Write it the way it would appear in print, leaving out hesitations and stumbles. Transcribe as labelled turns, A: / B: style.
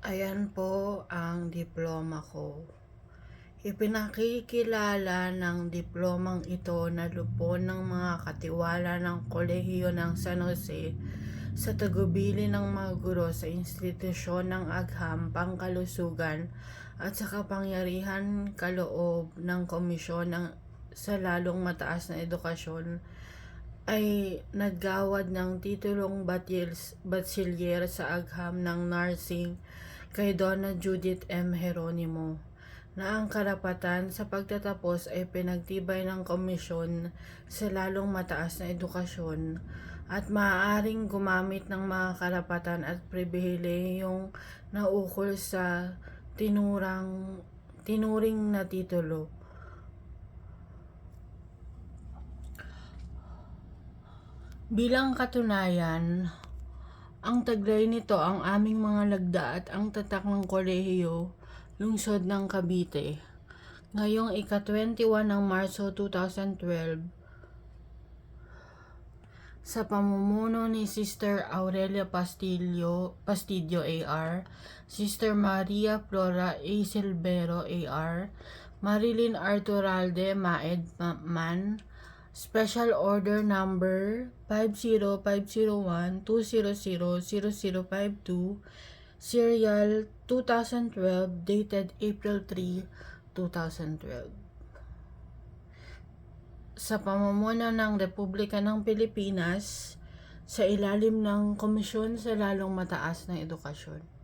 A: Ayan po ang diploma ko. Ipinakikilala ng diplomang ito na lupon ng mga katiwala ng Kolehiyo ng San Jose sa tagubili ng mga guro sa institusyon ng agham pangkalusugan at sa kapangyarihan kaloob ng komisyon sa lalong mataas na edukasyon ay naggawad ng titulong bachelier sa agham ng nursing kay Donna Judith M. Geronimo, na ang karapatan sa pagtatapos ay pinagtibay ng komisyon sa lalong mataas na edukasyon at maaaring gumamit ng mga karapatan at pribilehiyong naukol sa tinuring na titulo. Bilang katunayan, ang taglay nito ang aming mga lagda at ang tatak ng kolehiyo, lungsod ng Cavite. Ngayong ika-21 ng Marso 2012, sa pamumuno ni Sister Aurelia Pastillo AR, Sister Maria Flora A. Silvero AR, Marilyn Arturalde Maed Man, Special Order Number 50501-2000052, Serial 2012, dated April 3, 2012. Sa pamumuno ng Republika ng Pilipinas, sa ilalim ng Komisyon sa Lalong Mataas na Edukasyon.